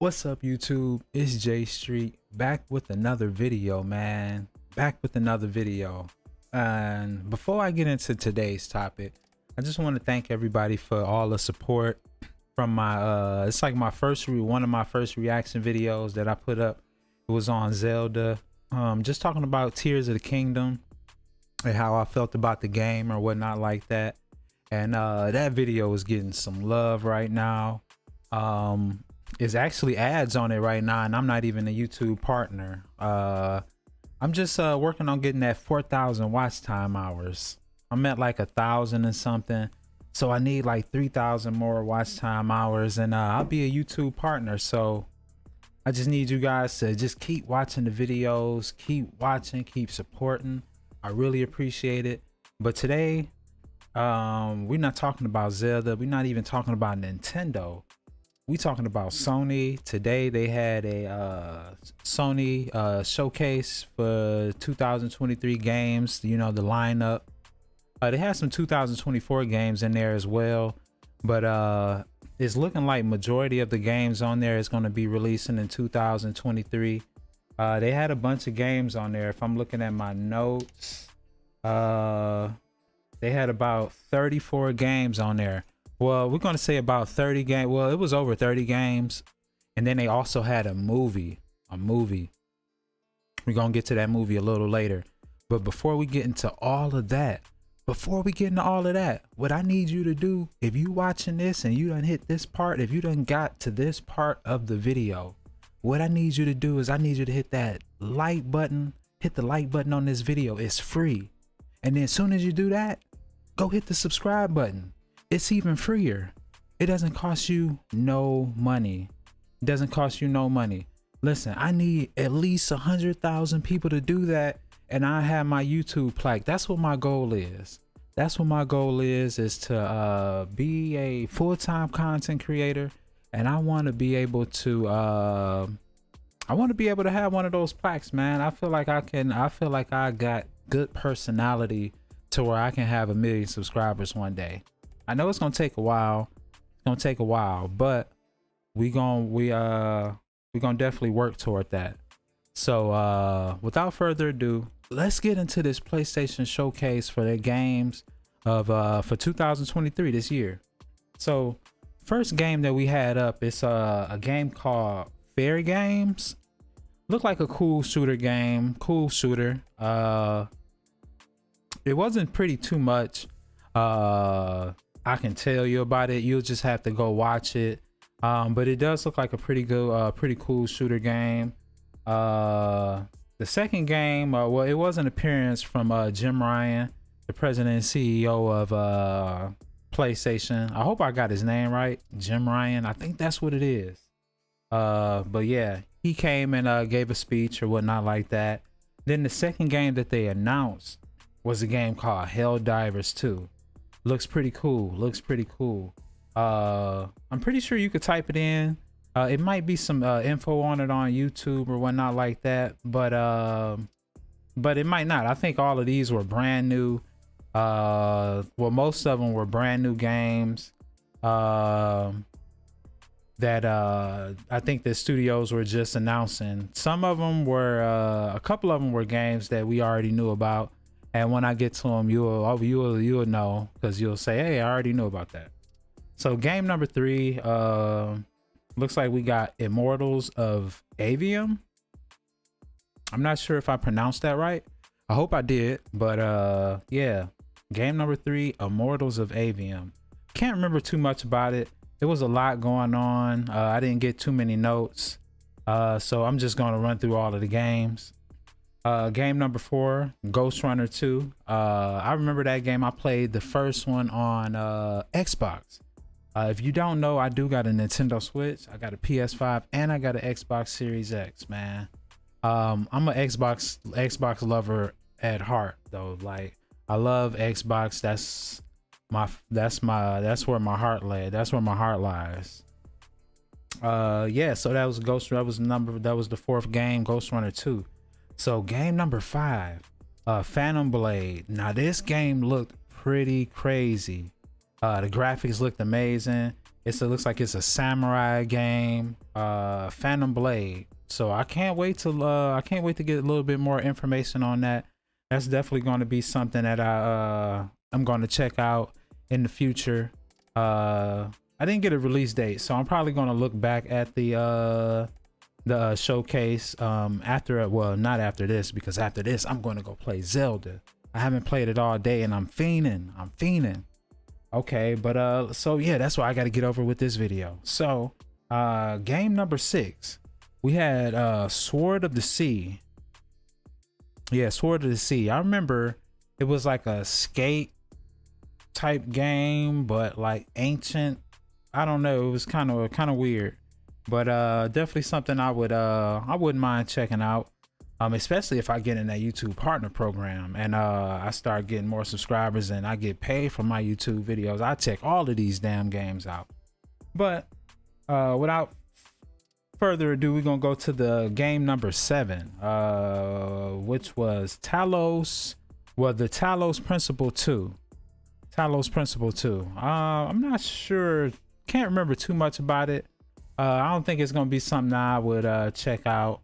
What's up, YouTube? It's J Street back with another video, man. Back with another video. And before I get into today's topic, I just want to thank everybody for all the support from my it's like my one of my first reaction videos that I put up. It was on Zelda. Just talking about Tears of the Kingdom and how I felt about the game or whatnot like that. And that video is getting some love right now. Is actually ads on it right now, and I'm not even a YouTube partner. I'm just working on getting that 4,000 watch time hours. I'm at like 1,000 and something, so I need like 3,000 more watch time hours, and I'll be a YouTube partner. So I just need you guys to just keep watching the videos, keep watching, keep supporting. I really appreciate it. But today, we're not talking about Zelda. We're not even talking about Nintendo. We talking about Sony. Today they had a Sony showcase for 2023 games. You know, the lineup. They had some 2024 games in there as well, but it's looking like majority of the games on there is going to be releasing in 2023. They had a bunch of games on there. If I'm looking at my notes, they had about 34 games on there. Well, we're going to say about 30 games. Well, it was over 30 games. And then they also had a movie. We're going to get to that movie a little later. But before we get into all of that, what I need you to do, if you watching this and you done hit this part, if you done got to this part of the video, what I need you to do is I need you to hit that like button. Hit the like button on this video. It's free. And then as soon as you do that, go hit the subscribe button. It's even freer. It doesn't cost you no money. Listen, I need at least 100,000 people to do that, and I have my YouTube plaque. That's what my goal is. Is to be a full-time content creator, and I want to be able to have one of those plaques, man. I feel like I got good personality to where I can have 1 million subscribers one day. I know it's gonna take a while. But we gonna definitely work toward that. So without further ado, let's get into this PlayStation showcase for their games of for 2023 this year. So first game that we had up is a game called Fair Games. Looked like a cool shooter game. It wasn't pretty too much. I can tell you about it. You'll just have to go watch it. But it does look like a pretty cool shooter game. The second game, well, it was an appearance from Jim Ryan, the president and CEO of PlayStation. I hope I got his name right. Jim Ryan. I think that's what it is. But yeah, he came and gave a speech or whatnot like that. Then the second game that they announced was a game called Helldivers 2. Looks pretty cool. I'm pretty sure you could type it in. It might be some info on it on YouTube or whatnot like that, but it might not. I think all of these were brand new. Well, most of them were brand new games that I think the studios were just announcing. Some of them were a couple of them were games that we already knew about. And when I get to them, you'll know, because you'll say, hey, I already knew about that. So game number 3, looks like we got Immortals of Avium. I'm not sure if I pronounced that right. I hope I did, but yeah, game number 3, Immortals of Avium. Can't remember too much about it. There was a lot going on. I didn't get too many notes, so I'm just going to run through all of the games. Game number 4, Ghost Runner 2. I remember that game. I played the first one on Xbox. If you don't know, I do got a Nintendo Switch. I got a PS5 and I got an Xbox Series X, man. I'm an Xbox lover at heart though. Like, I love Xbox. That's where my heart lay. That's where my heart lies. Yeah, so that was that was the 4th game, Ghost Runner 2. So game number 5, Phantom Blade. Now this game looked pretty crazy. The graphics looked amazing. It looks like it's a samurai game, Phantom Blade. So I can't wait to get a little bit more information on that. That's definitely going to be something that I'm going to check out in the future. I didn't get a release date, so I'm probably going to look back at the showcase after, well, not after this, because after this I'm going to go play Zelda. I haven't played it all day and I'm fiending. Okay, but so yeah, that's why I got to get over with this video. So game number 6, we had Sword of the Sea. Yeah, Sword of the Sea. I remember it was like a skate type game, but like ancient. I don't know, it was kind of weird, but definitely something I wouldn't mind checking out, especially if I get in that YouTube partner program and I start getting more subscribers and I get paid for my YouTube videos. I check all of these damn games out. But without further ado, we're gonna go to the game number 7, which was Talos. Well, the Talos Principle 2. Talos Principle 2. I'm not sure. Can't remember too much about it. I don't think it's gonna be something I would check out,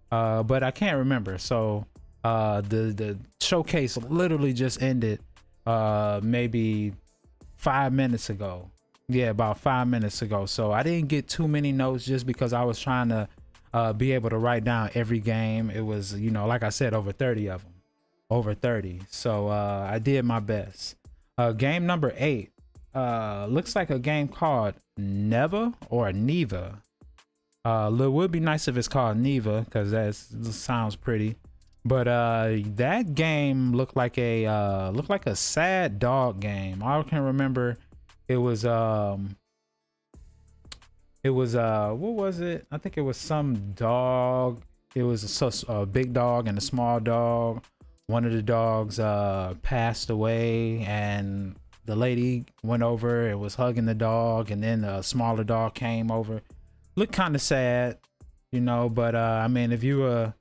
but I can't remember. So the showcase literally just ended maybe 5 minutes ago. Yeah, about 5 minutes ago. So I didn't get too many notes just because I was trying to be able to write down every game. It was, you know, like I said, over 30 of them. Over 30. So I did my best. Game number 8 looks like a game called Neva or Neva. It would be nice if it's called Neva because that sounds pretty. But that game looked like a sad dog game. All I can remember, it was what was it? I think it was some dog. It was a big dog and a small dog. One of the dogs passed away and the lady went over and was hugging the dog, and then the smaller dog came over. Looked kind of sad, you know, but I mean, if you a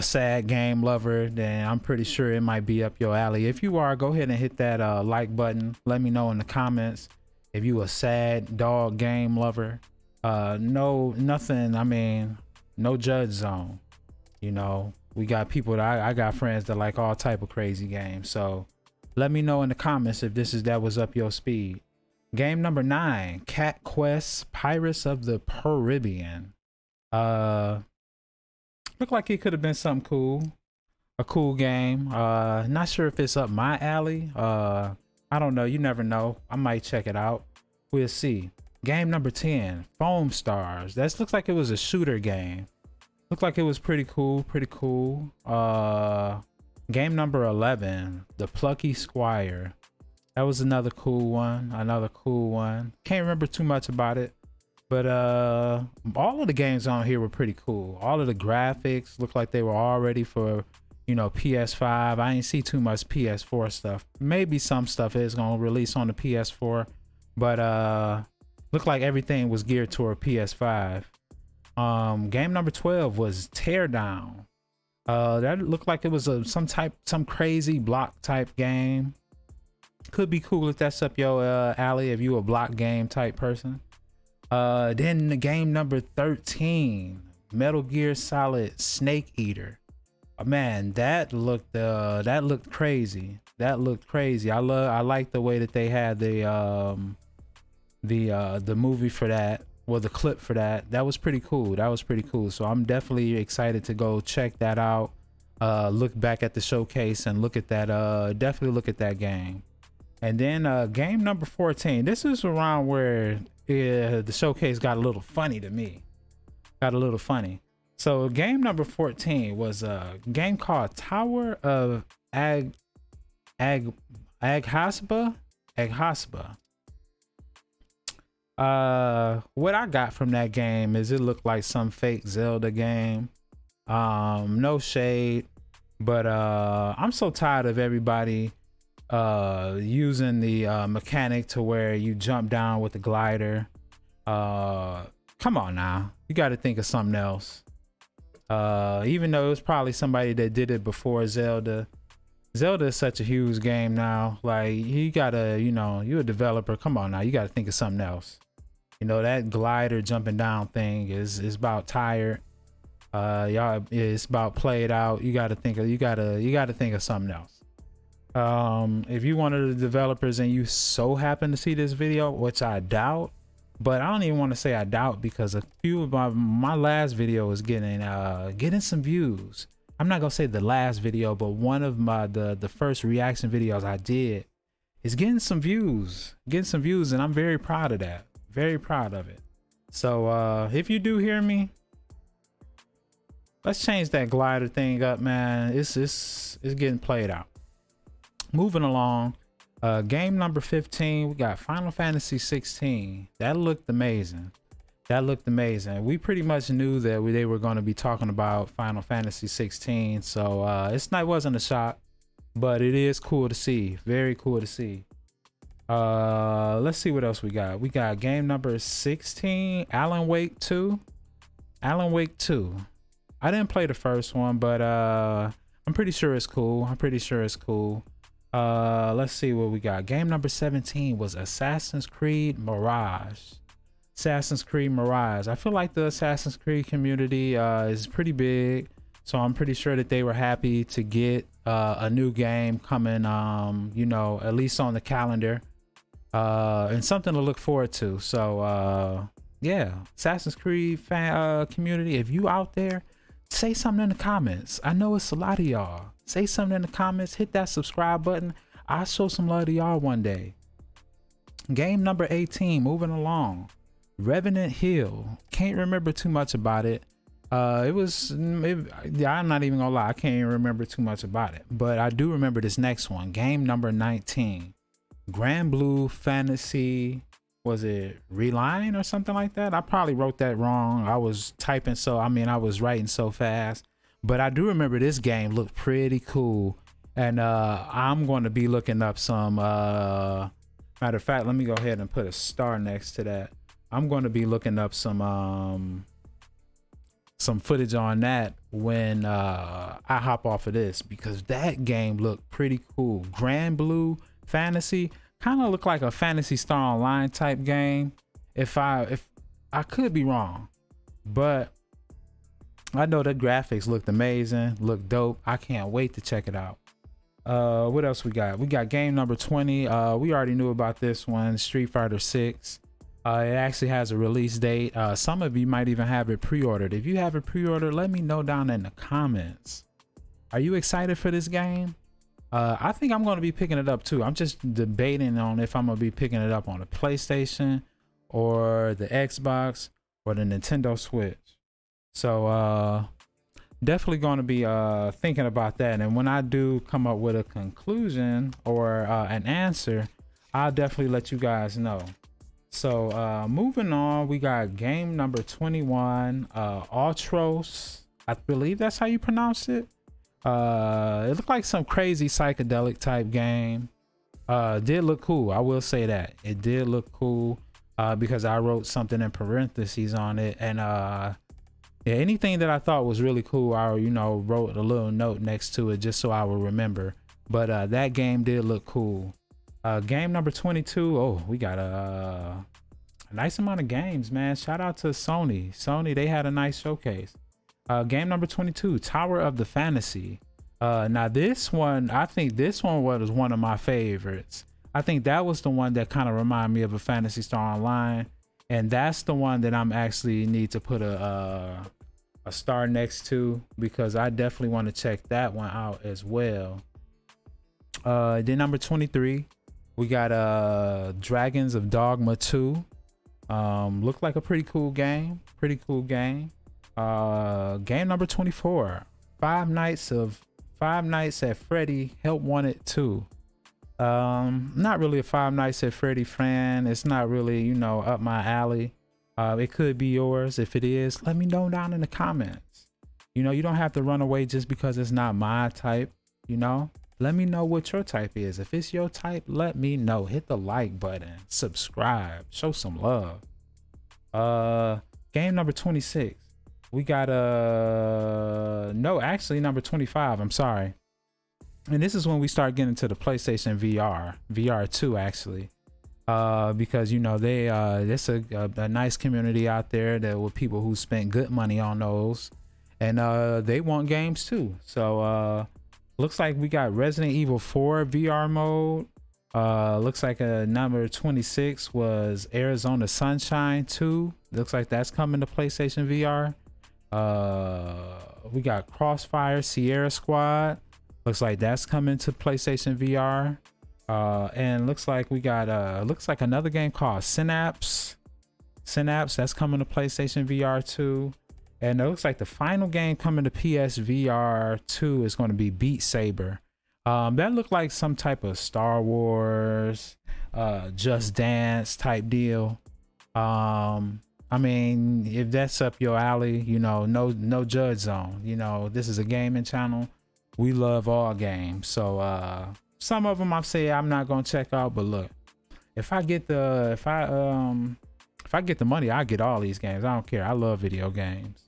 sad game lover, then I'm pretty sure it might be up your alley. If you are, go ahead and hit that like button. Let me know in the comments if you a sad dog game lover. Nothing, I mean, no judge zone, you know. We got people that I got friends that like all type of crazy games. So let me know in the comments if that was up your speed. Game number 9, Cat Quest Pirates of the Caribbean. Looked like it could have been something cool. A cool game. Not sure if it's up my alley. I don't know. You never know. I might check it out. We'll see. Game number 10, Foam Stars. That looks like it was a shooter game. Looked like it was pretty cool. Game number 11, The Plucky Squire. That was another cool one. Can't remember too much about it, but all of the games on here were pretty cool. All of the graphics looked like they were all ready for, you know, PS5. I didn't see too much PS4 stuff. Maybe some stuff is gonna release on the PS4, but looked like everything was geared toward PS5. Game number 12 was Teardown. That looked like it was some crazy block type game. Could be cool if that's up your alley, if you a block game type person. Then the game number 13, Metal Gear Solid Snake Eater. Man, that looked crazy. I like the way that they had the movie for that. Well, the clip for that was pretty cool. So I'm definitely excited to go check that out. Look back at the showcase and look at that. Definitely look at that game. And then game number 14. This is around where the showcase got a little funny to me. So game number 14 was a game called Tower of Aghasba. What I got from that game is it looked like some fake Zelda game. No shade, but I'm so tired of everybody using the mechanic to where you jump down with the glider. Come on now, you got to think of something else. Even though it was probably somebody that did it before Zelda is such a huge game now. Like, you gotta, you know, you're a developer, come on now, you gotta think of something else. You know, that glider jumping down thing is about tired. Y'all, it's about played out. You gotta think of something else. If you one of the developers and you so happen to see this video, which I doubt, but I don't even want to say I doubt, because a few of my last video is getting some views. I'm not gonna say the last video, but one of the first reaction videos I did is getting some views, and I'm very proud of that. Very proud of it. So if you do hear me, let's change that glider thing up, man. It's getting played out. Moving along, game number 15, we got Final Fantasy 16. That looked amazing. We pretty much knew that they were going to be talking about Final Fantasy 16, so it wasn't a shock, but it is cool to see. Very cool to see. Let's see what else we got. We got game number 16, Alan Wake 2. I didn't play the first one, but I'm pretty sure it's cool. Let's see what we got. Game number 17 was Assassin's Creed Mirage. I feel like the Assassin's Creed community is pretty big, so I'm pretty sure that they were happy to get a new game coming, you know, at least on the calendar, and something to look forward to. So yeah, Assassin's Creed fan community, if you out there, say something in the comments. I know it's a lot of y'all. Say something in the comments, hit that subscribe button. I'll show some love to y'all one day. Game number 18, moving along. Revenant Hill. Can't remember too much about it. I'm not even gonna lie, I can't even remember too much about it, but I do remember this next one. Game number 19. Grand Blue Fantasy, was it Reline or something like that? I probably wrote that wrong. I was typing, I was writing so fast, but I do remember this game looked pretty cool, and I'm going to be looking up some matter of fact, let me go ahead and put a star next to that. I'm going to be looking up some footage on that when I hop off of this, because that game looked pretty cool. Grand Blue Fantasy kind of looked like a Phantasy Star Online type game. If I could be wrong, but I know the graphics looked amazing, looked dope. I can't wait to check it out. What else we got? We got game number 20. We already knew about this one, Street Fighter 6. It actually has a release date. Some of you might even have it pre-ordered. If you have it pre-ordered, let me know down in the comments. Are you excited for this game? I think I'm going to be picking it up too. I'm just debating on if I'm going to be picking it up on the PlayStation or the Xbox or the Nintendo Switch. So definitely going to be thinking about that. And when I do come up with a conclusion or an answer, I'll definitely let you guys know. So moving on, we got game number 21, Ultros. I believe that's how you pronounce it. It looked like some crazy psychedelic type game. Did look cool. I will say that it did look cool, because I wrote something in parentheses on it, and yeah, anything that I thought was really cool, I wrote a little note next to it just so I would remember. But that game did look cool. Game number 22. Oh, we got a nice amount of games, man. Shout out to Sony. They had a nice showcase. Game number 22, Tower of the Fantasy. Now this one, I think this one was one of my favorites. I think that was the one that kind of reminded me of a Phantasy Star Online, and that's the one that I'm actually need to put a star next to, because I definitely want to check that one out as well. Then number 23, we got Dragons of Dogma 2. Looked like a pretty cool game. Game number 24, Five Nights at Freddy Help Wanted 2. Not really a Five Nights at Freddy fan. It's not really, up my alley. It could be yours. If it is, let me know down in the comments. You don't have to run away just because it's not my type. Let me know what your type is. If it's your type, let me know. Hit the like button, subscribe, show some love. Game number 26. We got number 25. I'm sorry. And this is when we start getting to the PlayStation VR 2 actually. because you know they it's a nice community out there that with people who spent good money on those, and they want games too. So looks like we got Resident Evil 4 VR mode. Looks like number 26 was Arizona Sunshine 2. Looks like that's coming to PlayStation VR. We got Crossfire Sierra Squad. Looks like that's coming to PlayStation VR. And looks like we got looks like another game called Synapse. That's coming to PlayStation VR 2. And it looks like the final game coming to PSVR 2 is going to be Beat Saber. That looked like some type of Star Wars, Just Dance type deal. I mean, if that's up your alley, you know, no judge zone. You know, this is a gaming channel. We love all games. So some of them I've said I'm not gonna check out, but look, if I get the money, I get all these games. I don't care. I love video games.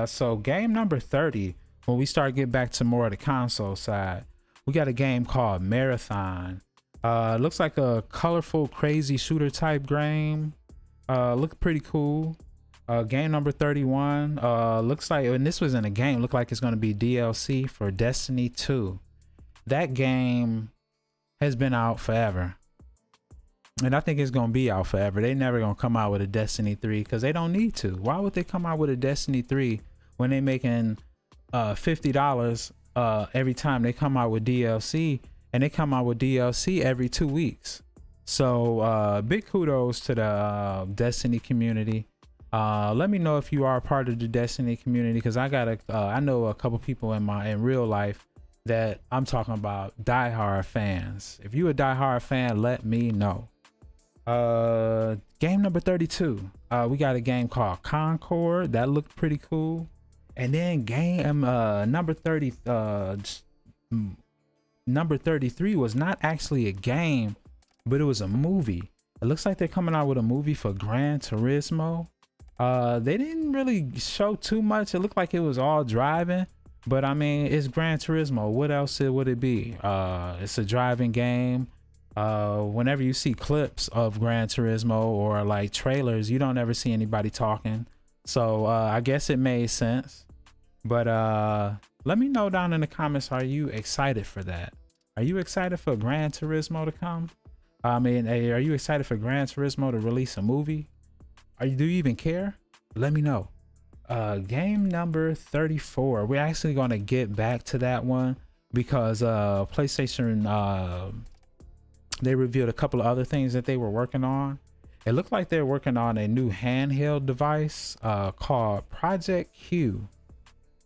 So game number 30, when we start getting back to more of the console side, we got a game called Marathon. Looks like a colorful, crazy shooter type game. Look pretty cool. Game number 31. Looks like, and this was in a game, look like it's going to be DLC for Destiny 2. That game has been out forever, and I think it's going to be out forever. They never going to come out with a Destiny 3 because they don't need to. Why would they come out with a Destiny 3 when they making $50 every time they come out with DLC, and they come out with DLC every 2 weeks? So big kudos to the Destiny community. Let me know if you are a part of the Destiny community, because I know a couple people in real life that I'm talking about, diehard fans. If you a diehard fan, let me know. Game number 32. We got a game called Concord that looked pretty cool. And then game number 33 was not actually a game, but it was a movie. It looks like they're coming out with a movie for Gran Turismo. They didn't really show too much. It looked like it was all driving, but I mean, it's Gran Turismo. What else would it be? It's a driving game. Whenever you see clips of Gran Turismo or like trailers, you don't ever see anybody talking. So I guess it made sense. But let me know down in the comments, are you excited for that? Are you excited for Gran Turismo to come? I mean, are you excited for Gran Turismo to release a movie? Do you even care? Let me know. Game number 34. We're actually going to get back to that one because PlayStation, they revealed a couple of other things that they were working on. It looked like they're working on a new handheld device called Project Q.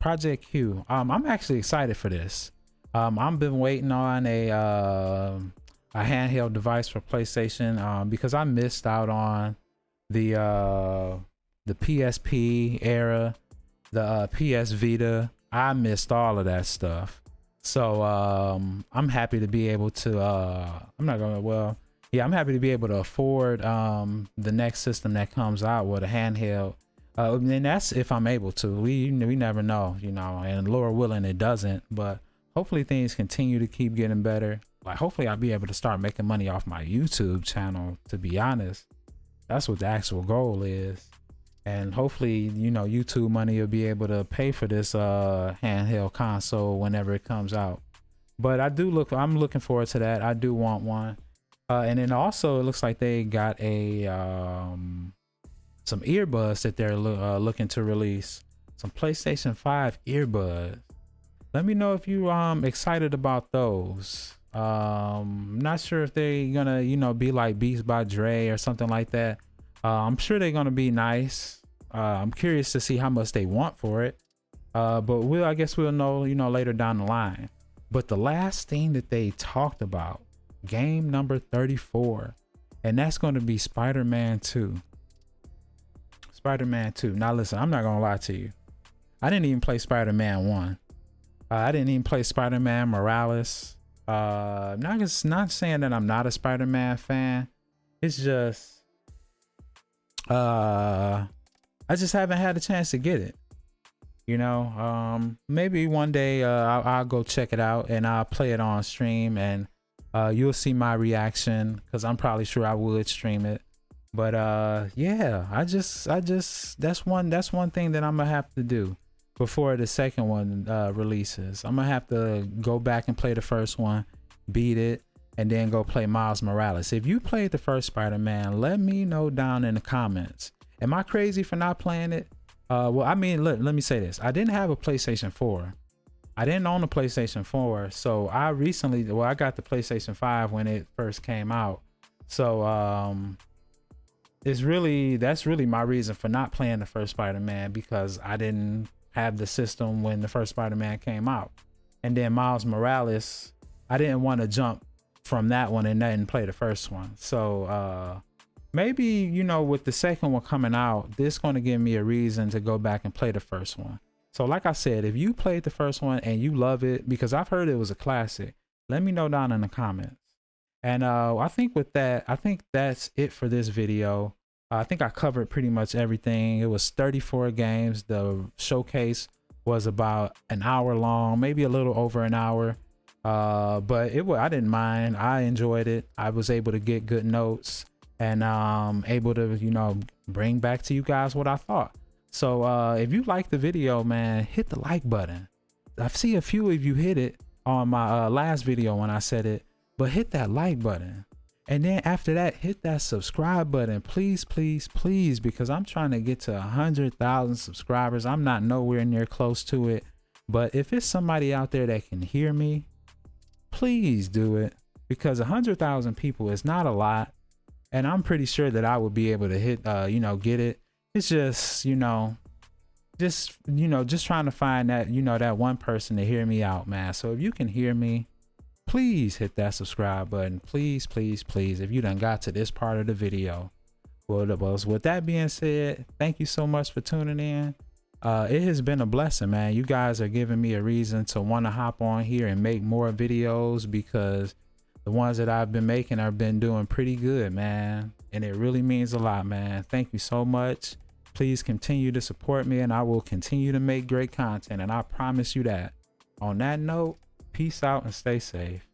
I'm actually excited for this. I've been waiting on a handheld device for PlayStation because I missed out on the PSP era, the PS Vita. I missed all of that stuff. So I'm happy to be able to I'm happy to be able to afford the next system that comes out with a handheld. And that's if I'm able to. We never know, you know, and Lord willing it doesn't, but hopefully things continue to keep getting better. Like hopefully I'll be able to start making money off my YouTube channel, to be honest. That's what the actual goal is. And hopefully, you know, YouTube money will be able to pay for this handheld console whenever it comes out. But I'm looking forward to that. I do want one. And then also it looks like they got a some earbuds that they're looking to release. Some PlayStation 5 earbuds. Let me know if you excited about those. Not sure if they're gonna, you know, be like Beats by Dre or something like that. I'm sure they're gonna be nice. I'm curious to see how much they want for it. But I guess we'll know, you know, later down the line. But the last thing that they talked about, game number 34, and that's going to be Spider-Man 2. Spider-Man 2. Now listen, I'm not gonna lie to you. I didn't even play Spider-Man 1. I didn't even play Spider-Man Morales. Not saying that I'm not a Spider-Man fan. It's just I just haven't had a chance to get it. You know, maybe one day I'll go check it out and I'll play it on stream, and You'll see my reaction because I'm probably sure I would stream it. But yeah, I just that's one thing that I'm gonna have to do before the second one releases. I'm gonna have to go back and play the first one, beat it, and then go play Miles Morales. If you played the first Spider-Man, let me know down in the comments. Am I crazy for not playing it? Well, I mean, let me say this. I didn't have a PlayStation 4. I didn't own a PlayStation 4. So I got the PlayStation 5 when it first came out. So that's really my reason for not playing the first Spider-Man, because I didn't have the system when the first Spider-Man came out. And then Miles Morales, I didn't want to jump from that one and then play the first one. So maybe, you know, with the second one coming out, this going to give me a reason to go back and play the first one. So like I said, if you played the first one and you love it, because I've heard it was a classic, let me know down in the comments. And I think that's it for this video. I think I covered pretty much everything. It was 34 games. The showcase was about an hour long, maybe a little over an hour. But I didn't mind. I enjoyed it. I was able to get good notes and able to, you know, bring back to you guys what I thought. So if you like the video, man, hit the like button. I see a few of you hit it on my last video when I said it, but hit that like button. And then after that, hit that subscribe button, please, please, please, because I'm trying to get to 100,000 subscribers. I'm not nowhere near close to it. But if it's somebody out there that can hear me, please do it, because 100,000 people is not a lot. And I'm pretty sure that I would be able to hit, you know, get it. It's just, just trying to find that, that one person to hear me out, man. So if you can hear me, please hit that subscribe button. Please, please, please. If you done got to this part of the video. Well, with that being said, thank you so much for tuning in. It has been a blessing, man. You guys are giving me a reason to want to hop on here and make more videos, because the ones that I've been making have been doing pretty good, man. And it really means a lot, man. Thank you so much. Please continue to support me, and I will continue to make great content. And I promise you that. On that note, peace out and stay safe.